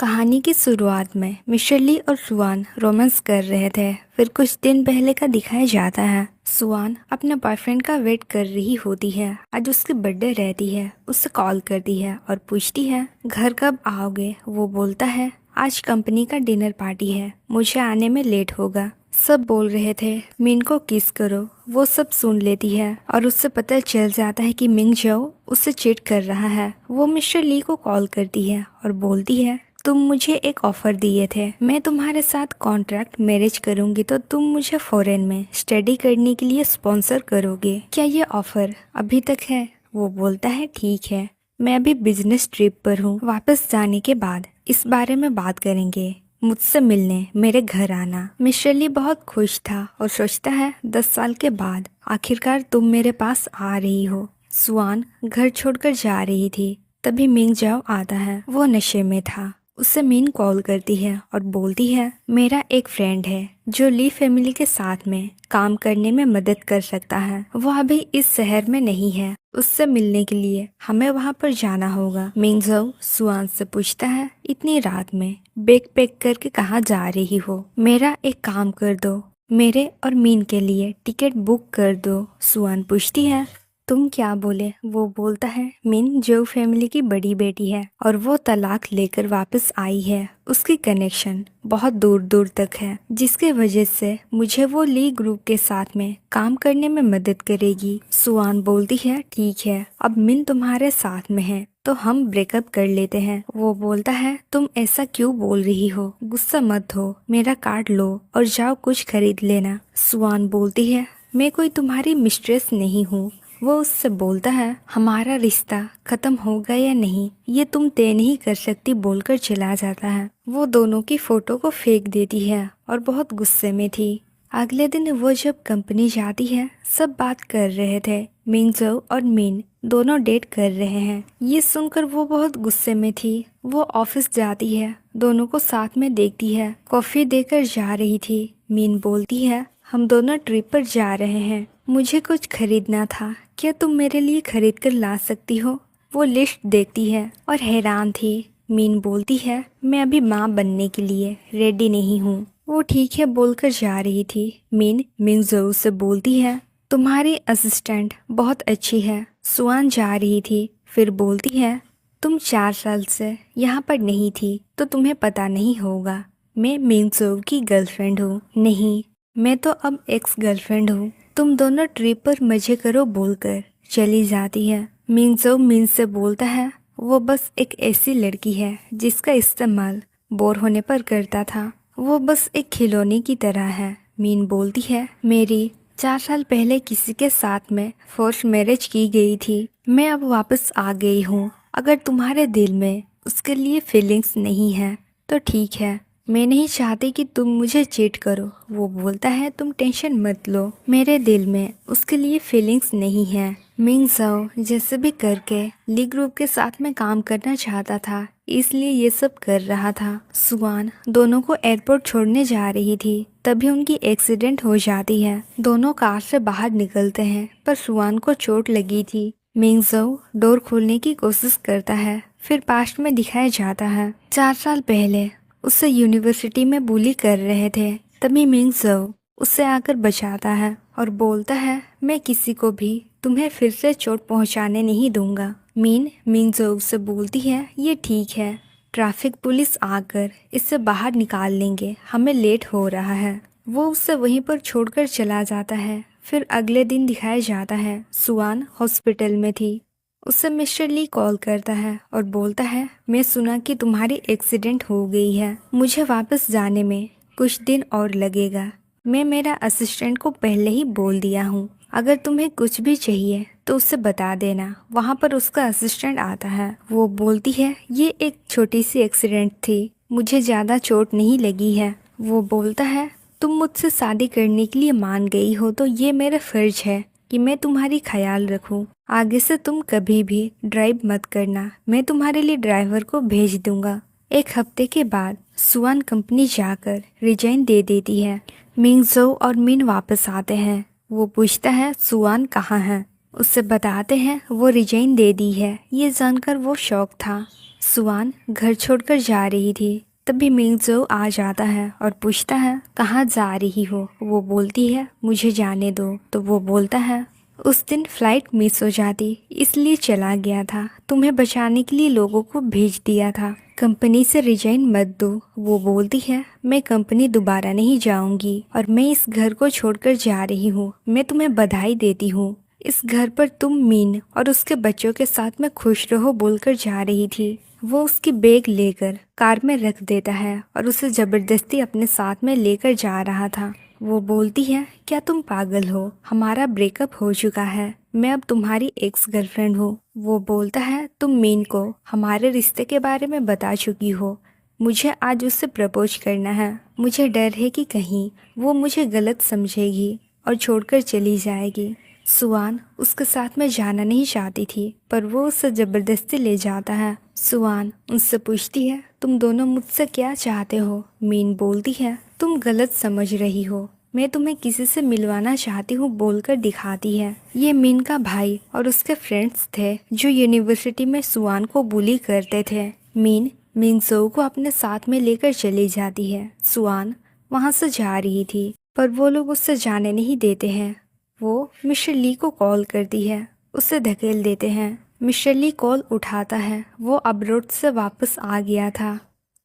कहानी की शुरुआत में मिस्टर ली और सुआन रोमांस कर रहे थे। फिर कुछ दिन पहले का दिखाया जाता है। सुआन अपने बॉयफ्रेंड का वेट कर रही होती है। आज उसकी बर्थडे रहती है। उससे कॉल करती है और पूछती है घर कब आओगे। वो बोलता है आज कंपनी का डिनर पार्टी है, मुझे आने में लेट होगा। सब बोल रहे थे मिन को किस करो। वो सब सुन लेती है और उससे पता चल जाता है कि मिंग जाओ उससे चीट कर रहा है। वो मिस्टर ली को कॉल करती है और बोलती है तुम मुझे एक ऑफर दिए थे, मैं तुम्हारे साथ कॉन्ट्रैक्ट मैरिज करूंगी तो तुम मुझे फॉरेन में स्टडी करने के लिए स्पॉन्सर करोगे, क्या ये ऑफर अभी तक है। वो बोलता है ठीक है, मैं अभी बिजनेस ट्रिप पर हूँ, वापस जाने के बाद इस बारे में बात करेंगे, मुझसे मिलने मेरे घर आना। मिस्टर ली बहुत खुश था और सोचता है 10 साल के बाद आखिरकार तुम मेरे पास आ रही हो। सुआन घर छोड़कर जा रही थी, तभी मिंग जाओ आता है। वो नशे में था। उसे मीन कॉल करती है और बोलती है मेरा एक फ्रेंड है जो ली फैमिली के साथ में काम करने में मदद कर सकता है। वो अभी इस शहर में नहीं है, उससे मिलने के लिए हमें वहाँ पर जाना होगा। मिंगजाओ सुआन से पूछता है इतनी रात में बैग पैक करके कहाँ जा रही हो, मेरा एक काम कर दो, मेरे और मीन के लिए टिकट बुक कर दो। सुआन पूछती है तुम क्या बोले। वो बोलता है मिन जो फैमिली की बड़ी बेटी है और वो तलाक लेकर वापस आई है। उसकी कनेक्शन बहुत दूर दूर तक है, जिसके वजह से मुझे वो ली ग्रुप के साथ में काम करने में मदद करेगी। सुआन बोलती है ठीक है, अब मिन तुम्हारे साथ में है तो हम ब्रेकअप कर लेते हैं। वो बोलता है तुम ऐसा क्यों बोल रही हो, गुस्सा मत हो, मेरा कार्ड लो और जाओ कुछ खरीद लेना। सुआन बोलती है मैं कोई तुम्हारी मिस्ट्रेस नहीं हूँ। वो उससे बोलता है हमारा रिश्ता खत्म होगा या नहीं ये तुम तय नहीं कर सकती बोलकर चला जाता है। वो दोनों की फोटो को फेंक देती है और बहुत गुस्से में थी। अगले दिन वो जब कंपनी जाती है सब बात कर रहे थे। मिंगजो और मिन दोनों डेट कर रहे हैं। ये सुनकर वो बहुत गुस्से में थी। वो ऑफिस जाती है, दोनों को साथ में देखती है। कॉफी देकर जा रही थी। मिन बोलती है हम दोनों ट्रिप पर जा रहे हैं, मुझे कुछ खरीदना था, क्या तुम मेरे लिए खरीद कर ला सकती हो। वो लिस्ट देखती है और हैरान थी। मीन बोलती है मैं अभी माँ बनने के लिए रेडी नहीं हूँ। वो ठीक है बोलकर जा रही थी। मीन मिंगजो से बोलती है तुम्हारी असिस्टेंट बहुत अच्छी है। सुआन जा रही थी, फिर बोलती है तुम 4 साल से यहाँ पर नहीं थी तो तुम्हें पता नहीं होगा, मैं मिंगजो की गर्लफ्रेंड हूँ। नहीं, मैं तो अब एक्स गर्लफ्रेंड हूँ। तुम दोनों ट्रिप पर मजे करो बोलकर चली जाती है। मिंगजो मिन से बोलता है वो बस एक ऐसी लड़की है जिसका इस्तेमाल बोर होने पर करता था, वो बस एक खिलौने की तरह है। मीन बोलती है मेरी 4 साल पहले किसी के साथ में फोर्स मैरिज की गई थी, मैं अब वापस आ गई हूँ। अगर तुम्हारे दिल में उसके लिए फीलिंग्स नहीं है तो ठीक है, मैं नहीं चाहती कि तुम मुझे चीट करो। वो बोलता है तुम टेंशन मत लो, मेरे दिल में उसके लिए फीलिंग्स नहीं है। मिंग जाओ जैसे भी करके ली ग्रुप के साथ में काम करना चाहता था, इसलिए ये सब कर रहा था। सुआन दोनों को एयरपोर्ट छोड़ने जा रही थी, तभी उनकी एक्सीडेंट हो जाती है। दोनों कार से बाहर निकलते हैं पर सुआन को चोट लगी थी। मिंग जाओ डोर खोलने की कोशिश करता है, फिर पास्ट में दिखाया जाता है 4 साल पहले उससे यूनिवर्सिटी में बुली कर रहे थे। तभी मिंगजो उससे आकर बचाता है और बोलता है मैं किसी को भी तुम्हें फिर से चोट पहुंचाने नहीं दूंगा। मिंगजो से बोलती है ये ठीक है, ट्रैफिक पुलिस आकर इससे बाहर निकाल लेंगे, हमें लेट हो रहा है। वो उससे वहीं पर छोड़कर चला जाता है। फिर अगले दिन दिखाया जाता है सुआन हॉस्पिटल में थी। उससे मिस्टर ली कॉल करता है और बोलता है मैं सुना कि तुम्हारी एक्सीडेंट हो गई है, मुझे वापस जाने में कुछ दिन और लगेगा। मैं मेरा असिस्टेंट को पहले ही बोल दिया हूँ, अगर तुम्हें कुछ भी चाहिए तो उससे बता देना। वहाँ पर उसका असिस्टेंट आता है। वो बोलती है ये एक छोटी सी एक्सीडेंट थी, मुझे ज़्यादा चोट नहीं लगी है। वो बोलता है तुम मुझसे शादी करने के लिए मान गई हो तो ये मेरा फर्ज है कि मैं तुम्हारी ख्याल रखूं। आगे से तुम कभी भी ड्राइव मत करना, मैं तुम्हारे लिए ड्राइवर को भेज दूंगा। 1 हफ्ते के बाद सुआन कंपनी जाकर रिजाइन दे देती है। मिंगजो और मिन वापस आते हैं। वो पूछता है सुआन कहाँ है, उससे बताते हैं वो रिजाइन दे दी है। ये जानकर वो शौक था। सुआन घर छोड़कर जा रही थी, तभी मिंगजो आ जाता है और पूछता है कहाँ जा रही हो। वो बोलती है मुझे जाने दो। तो वो बोलता है उस दिन फ्लाइट मिस हो जाती इसलिए चला गया था, तुम्हें बचाने के लिए लोगों को भेज दिया था, कंपनी से रिजाइन मत दो। वो बोलती है मैं कंपनी दोबारा नहीं जाऊंगी और मैं इस घर को छोड़कर जा रही हूँ। मैं तुम्हें बधाई देती हूँ, इस घर पर तुम मीन और उसके बच्चों के साथ में खुश रहो बोलकर जा रही थी। वो उसकी बैग लेकर कार में रख देता है और उसे जबरदस्ती अपने साथ में लेकर जा रहा था। वो बोलती है क्या तुम पागल हो, हमारा ब्रेकअप हो चुका है, मैं अब तुम्हारी एक्स गर्लफ्रेंड हूँ। वो बोलता है तुम मीन को हमारे रिश्ते के बारे में बता चुकी हो, मुझे आज उससे प्रपोज करना है। मुझे डर है कि कहीं वो मुझे गलत समझेगी और छोड़कर चली जाएगी। सुआन उसके साथ में जाना नहीं चाहती थी, पर वो उसे जबरदस्ती ले जाता है। सुआन उनसे पूछती है तुम दोनों मुझसे क्या चाहते हो। मीन बोलती है तुम गलत समझ रही हो, मैं तुम्हें किसी से मिलवाना चाहती हूँ बोलकर दिखाती है। ये मीन का भाई और उसके फ्रेंड्स थे जो यूनिवर्सिटी में सुआन को बुली करते थे। मीन मिंगजो को अपने साथ में लेकर चली जाती है। सुआन वहाँ से जा रही थी, पर वो लोग उससे जाने नहीं देते हैं। वो मिस्टर ली को कॉल करती है, उसे धकेल देते हैं। मिस्टर ली कॉल उठाता है, वो अब्रोड से वापस आ गया था।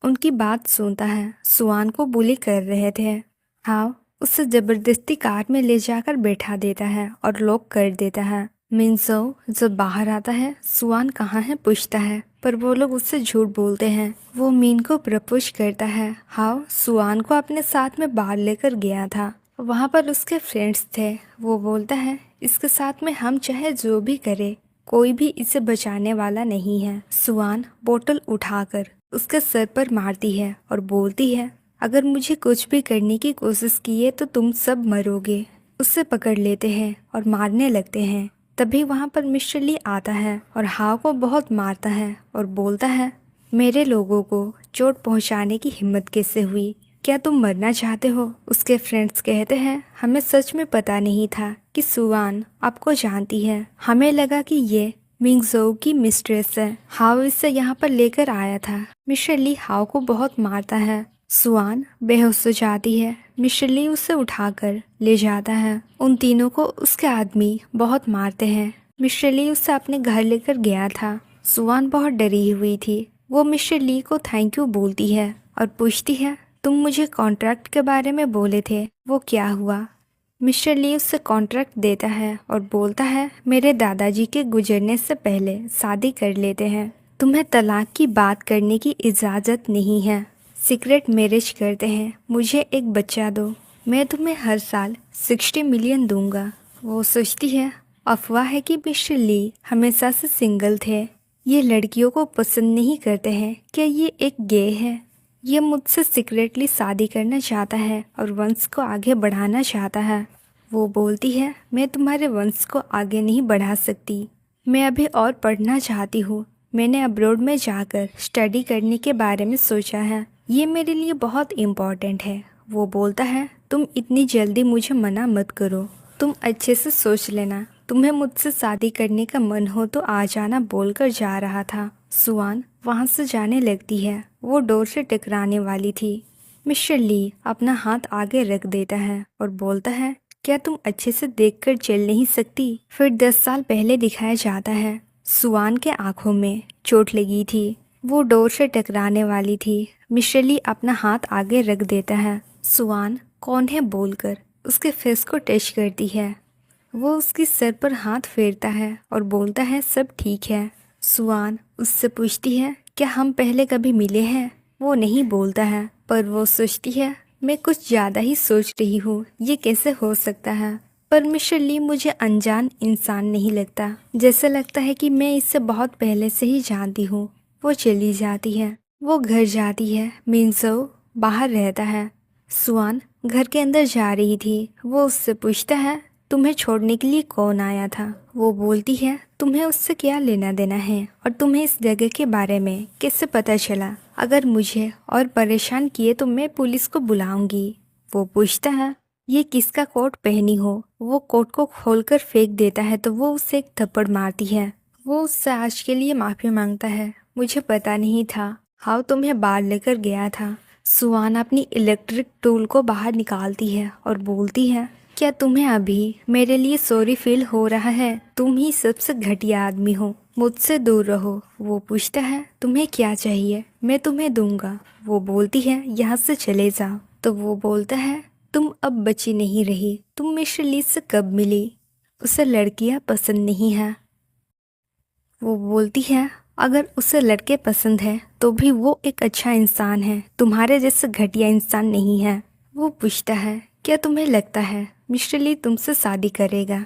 उनकी बात सुनता है, सुआन को बुली कर रहे थे। हाँ, उसे जबरदस्ती कार में ले जाकर बैठा देता है और लॉक कर देता है। मिंजो जब बाहर आता है सुआन कहाँ है पूछता है, पर वो लोग उससे झूठ बोलते हैं। वो मीन को प्रपोज करता है। हाँ, सुआन को अपने साथ में बाहर लेकर गया था, वहाँ पर उसके फ्रेंड्स थे। वो बोलता है इसके साथ में हम चाहे जो भी करें, कोई भी इसे बचाने वाला नहीं है। सुआन बोतल उठाकर उसके सर पर मारती है और बोलती है अगर मुझे कुछ भी करने की कोशिश की है तो तुम सब मरोगे। उसे पकड़ लेते हैं और मारने लगते हैं। तभी वहाँ पर मिस्टर ली आता है और हाव को बहुत मारता है और बोलता है मेरे लोगों को चोट पहुँचाने की हिम्मत कैसे हुई, क्या तुम मरना चाहते हो। उसके फ्रेंड्स कहते हैं हमें सच में पता नहीं था कि सुआन आपको जानती है, हमें लगा कि ये मिंगजो की मिस्ट्रेस है, हाव इसे यहाँ पर लेकर आया था। मिस्टर ली हाव को बहुत मारता है। सुआन बेहोश हो जाती है। मिस्टर ली उसे उठाकर ले जाता है। उन तीनों को उसके आदमी बहुत मारते हैं। मिस्टर ली उसे अपने घर लेकर गया था। सुआन बहुत डरी हुई थी। वो मिस्टर ली को थैंक यू बोलती है और पूछती है तुम मुझे कॉन्ट्रैक्ट के बारे में बोले थे, वो क्या हुआ। मिस्टर ली उससे कॉन्ट्रैक्ट देता है और बोलता है मेरे दादाजी के गुजरने से पहले शादी कर लेते हैं, तुम्हें तलाक की बात करने की इजाज़त नहीं है, सीक्रेट मैरिज करते हैं, मुझे एक बच्चा दो, मैं तुम्हें हर साल 60 मिलियन दूंगा। वो सोचती है अफवाह है कि मिस्टर ली हमेशा से सिंगल थे, ये लड़कियों को पसंद नहीं करते हैं, क्या ये एक गे है। ये मुझसे सीक्रेटली शादी करना चाहता है और वंश को आगे बढ़ाना चाहता है। वो बोलती है मैं तुम्हारे वंश को आगे नहीं बढ़ा सकती, मैं अभी और पढ़ना चाहती हूँ, मैंने अब्रॉड में जाकर स्टडी करने के बारे में सोचा है, ये मेरे लिए बहुत इम्पॉर्टेंट है। वो बोलता है तुम इतनी जल्दी मुझे मना मत करो, तुम अच्छे से सोच लेना, तुम्हें मुझसे शादी करने का मन हो तो आ जाना बोलकर जा रहा था। सुआन वहाँ से जाने लगती है। वो डोर से टकराने वाली थी। मिस्टर ली अपना हाथ आगे रख देता है और बोलता है क्या तुम अच्छे से देखकर चल नहीं सकती। फिर 10 साल पहले दिखाया जाता है। सुआन के आंखों में चोट लगी थी, वो डोर से टकराने वाली थी। मिस्टर ली अपना हाथ आगे रख देता है। सुआन कौन है बोलकर उसके फेस को टच करती है। वो उसकी सर पर हाथ फेरता है और बोलता है सब ठीक है। सुआन उससे पूछती है क्या हम पहले कभी मिले हैं। वो नहीं बोलता है, पर वो सोचती है मैं कुछ ज़्यादा ही सोच रही हूँ, ये कैसे हो सकता है। पर मिस्टर ली मुझे अनजान इंसान नहीं लगता, जैसे लगता है कि मैं इससे बहुत पहले से ही जानती हूँ। वो चली जाती है। वो घर जाती है। मिंगजो बाहर रहता है। सुआन घर के अंदर जा रही थी। वो उससे पूछता है तुम्हें छोड़ने के लिए कौन आया था। वो बोलती है तुम्हें उससे क्या लेना देना है और तुम्हें इस जगह के बारे में कैसे पता चला, अगर मुझे और परेशान किए तो मैं पुलिस को बुलाऊंगी। वो पूछता है ये किसका कोट पहनी हो। वो कोट को खोलकर फेंक देता है तो वो उसे एक थप्पड़ मारती है। वो उससे आज के लिए माफ़ी मांगता है। मुझे पता नहीं था। हाउ तुम्हें बाहर लेकर गया था। सुवान अपनी इलेक्ट्रिक टूल को बाहर निकालती है और बोलती है, क्या तुम्हें अभी मेरे लिए सॉरी फील हो रहा है? तुम ही सबसे घटिया आदमी हो, मुझसे दूर रहो। वो पूछता है, तुम्हें क्या चाहिए? मैं तुम्हें दूंगा। वो बोलती है, यहाँ से चले जाओ। तो वो बोलता है, तुम अब बची नहीं रही। तुम मिस्टर ली से कब मिली? उसे लड़कियां पसंद नहीं है। वो बोलती है, अगर उसे लड़के पसंद है तो भी वो एक अच्छा इंसान है, तुम्हारे जैसे घटिया इंसान नहीं है। वो पूछता है, क्या तुम्हें लगता है मिस्टर ली तुमसे शादी करेगा?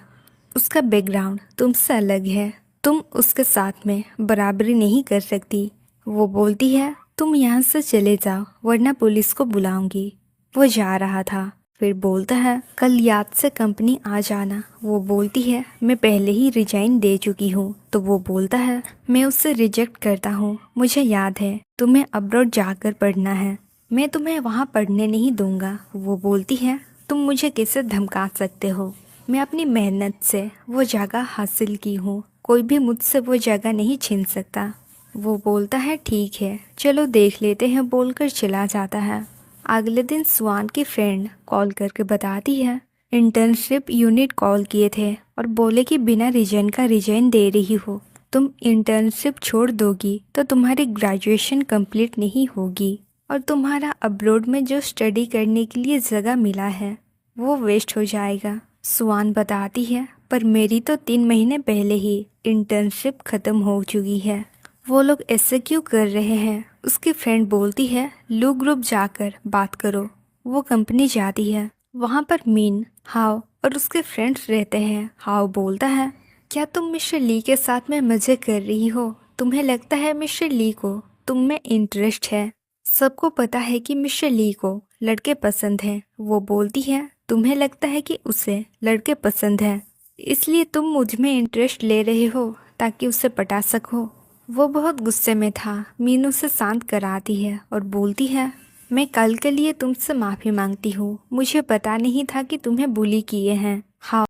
उसका बैकग्राउंड तुमसे अलग है, तुम उसके साथ में बराबरी नहीं कर सकती। वो बोलती है, तुम यहाँ से चले जाओ वरना पुलिस को बुलाऊंगी। वो जा रहा था, फिर बोलता है, कल याद से कंपनी आ जाना। वो बोलती है, मैं पहले ही रिजाइन दे चुकी हूँ। तो वो बोलता है, मैं उससे रिजेक्ट करता हूँ। मुझे याद है तुम्हें अब्रॉड जाकर पढ़ना है, मैं तुम्हें वहाँ पढ़ने नहीं दूंगा। वो बोलती है, तुम मुझे कैसे धमका सकते हो? मैं अपनी मेहनत से वो जगह हासिल की हूँ, कोई भी मुझसे वो जगह नहीं छीन सकता। वो बोलता है, ठीक है चलो देख लेते हैं, बोलकर चला जाता है। अगले दिन स्वान की फ्रेंड कॉल करके बताती है, इंटर्नशिप यूनिट कॉल किए थे और बोले कि बिना रीजन का रिजाइन दे रही हो। तुम इंटर्नशिप छोड़ दोगी तो तुम्हारी ग्रेजुएशन कंप्लीट नहीं होगी और तुम्हारा अब्रॉड में जो स्टडी करने के लिए जगह मिला है वो वेस्ट हो जाएगा। स्वान बताती है, पर मेरी तो 3 महीने पहले ही इंटर्नशिप ख़त्म हो चुकी है। वो लोग ऐसे क्यों कर रहे हैं? उसकी फ्रेंड बोलती है, लू ग्रुप जाकर बात करो। वो कंपनी जाती है, वहाँ पर मीन, हाव और उसके फ्रेंड्स रहते हैं। हाव बोलता है, क्या तुम मिस्टर ली के साथ में मज़े कर रही हो? तुम्हें लगता है मिस्टर ली को तुम में इंटरेस्ट है? सबको पता है कि मिस्टर ली को लड़के पसंद हैं। वो बोलती है, तुम्हें लगता है कि उसे लड़के पसंद हैं, इसलिए तुम मुझ में इंटरेस्ट ले रहे हो ताकि उसे पटा सको। वो बहुत गुस्से में था। मीनू से शांत कराती है और बोलती है, मैं कल के लिए तुमसे माफ़ी मांगती हूँ, मुझे पता नहीं था कि तुम्हें बुली किए हैं। हाँ